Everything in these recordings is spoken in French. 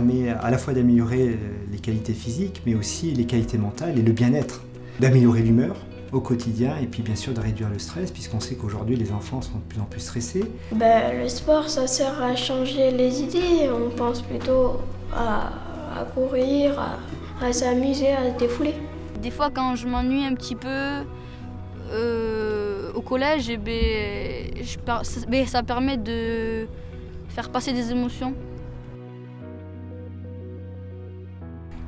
permet à la fois d'améliorer les qualités physiques, mais aussi les qualités mentales et le bien-être, d'améliorer l'humeur au quotidien et puis bien sûr de réduire le stress, puisqu'on sait qu'aujourd'hui les enfants sont de plus en plus stressés. Le sport, ça sert à changer les idées. On pense plutôt à courir, à s'amuser, à se défouler. Des fois, quand je m'ennuie un petit peu au collège, ça permet de faire passer des émotions.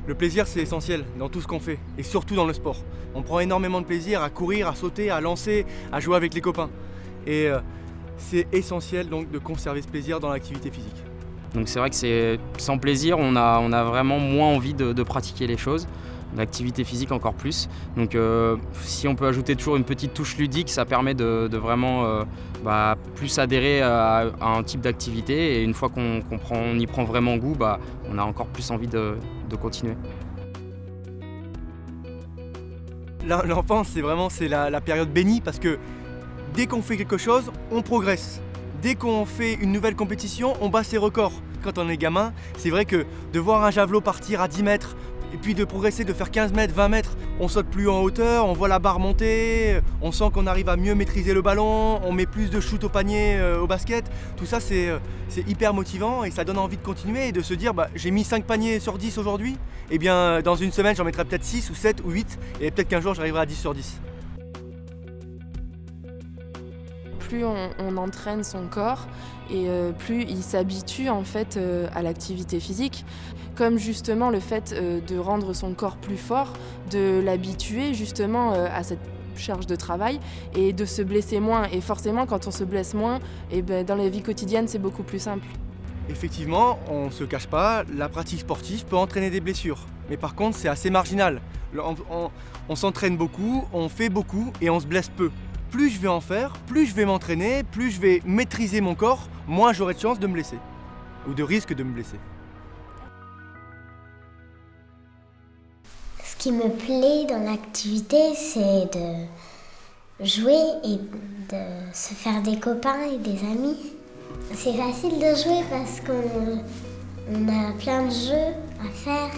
Le plaisir, c'est essentiel dans tout ce qu'on fait, et surtout dans le sport. On prend énormément de plaisir à courir, à sauter, à lancer, à jouer avec les copains. Et c'est essentiel donc de conserver ce plaisir dans l'activité physique. Donc c'est vrai que sans plaisir, on a vraiment moins envie de pratiquer les choses. L'activité physique encore plus. Donc si on peut ajouter toujours une petite touche ludique, ça permet de vraiment plus adhérer à un type d'activité. Et une fois qu'on y prend vraiment goût, on a encore plus envie de continuer. L'enfance, c'est la période bénie parce que dès qu'on fait quelque chose, on progresse. Dès qu'on fait une nouvelle compétition, on bat ses records. Quand on est gamin, c'est vrai que de voir un javelot partir à 10 mètres, et puis de progresser, de faire 15 mètres, 20 mètres, on saute plus en hauteur, on voit la barre monter, on sent qu'on arrive à mieux maîtriser le ballon, on met plus de shoot au panier au basket. Tout ça, c'est hyper motivant et ça donne envie de continuer et de se dire j'ai mis 5 paniers sur 10 aujourd'hui, et bien dans une semaine, j'en mettrai peut-être 6 ou 7 ou 8 et peut-être qu'un jour, j'arriverai à 10 sur 10. Plus on entraîne son corps et plus il s'habitue en fait à l'activité physique. Comme justement le fait de rendre son corps plus fort, de l'habituer justement à cette charge de travail et de se blesser moins. Et forcément, quand on se blesse moins, dans la vie quotidienne, c'est beaucoup plus simple. Effectivement, on ne se cache pas, la pratique sportive peut entraîner des blessures. Mais par contre, c'est assez marginal. On s'entraîne beaucoup, on fait beaucoup et on se blesse peu. Plus je vais en faire, plus je vais m'entraîner, plus je vais maîtriser mon corps, moins j'aurai de chance de me blesser. Ou de risque de me blesser. Ce qui me plaît dans l'activité, c'est de jouer et de se faire des copains et des amis. C'est facile de jouer parce qu'on a plein de jeux à faire.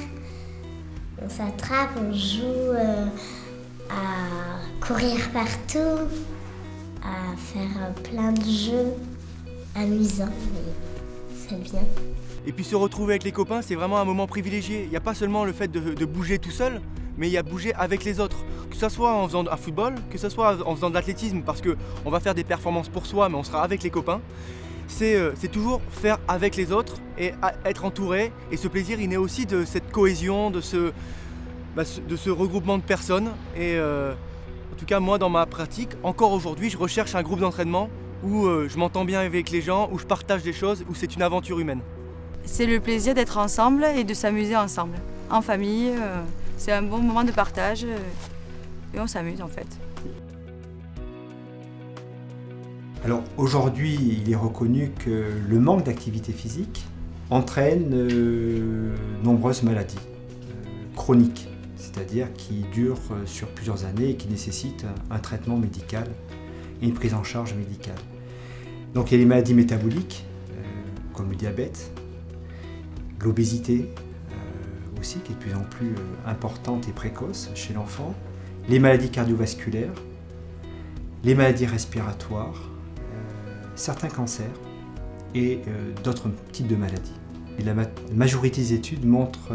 On s'attrape, on joue à courir partout, à faire plein de jeux amusants. C'est bien. Et puis se retrouver avec les copains, c'est vraiment un moment privilégié. Il n'y a pas seulement le fait de bouger tout seul, mais il y a bouger avec les autres. Que ce soit en faisant un football, que ce soit en faisant de l'athlétisme, parce qu'on va faire des performances pour soi, mais on sera avec les copains. C'est toujours faire avec les autres et être entouré. Et ce plaisir, il naît aussi de cette cohésion, de ce regroupement de personnes. Et en tout cas, moi, dans ma pratique, encore aujourd'hui, je recherche un groupe d'entraînement où je m'entends bien avec les gens, où je partage des choses, où c'est une aventure humaine. C'est le plaisir d'être ensemble et de s'amuser ensemble. En famille, c'est un bon moment de partage et on s'amuse en fait. Alors aujourd'hui, il est reconnu que le manque d'activité physique entraîne nombreuses maladies chroniques, c'est-à-dire qui durent sur plusieurs années et qui nécessitent un traitement médical et une prise en charge médicale. Donc il y a les maladies métaboliques, comme le diabète, l'obésité aussi, qui est de plus en plus importante et précoce chez l'enfant, les maladies cardiovasculaires, les maladies respiratoires, certains cancers et d'autres types de maladies. Et la majorité des études montrent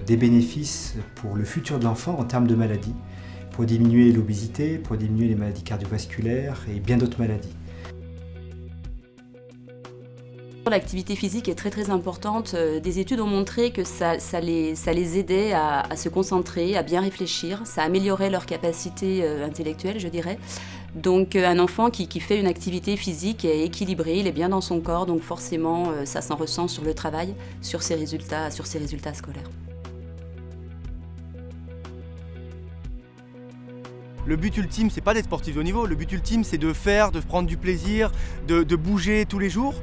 des bénéfices pour le futur de l'enfant en termes de maladies, pour diminuer l'obésité, pour diminuer les maladies cardiovasculaires et bien d'autres maladies. L'activité physique est très très importante. Des études ont montré que ça les aidait à se concentrer, à bien réfléchir, ça améliorait leur capacité intellectuelle, je dirais. Donc un enfant qui fait une activité physique est équilibré, il est bien dans son corps, donc forcément ça s'en ressent sur le travail, sur ses résultats scolaires. Le but ultime, c'est pas d'être sportif de haut niveau, le but ultime, c'est de faire, de prendre du plaisir, de bouger tous les jours.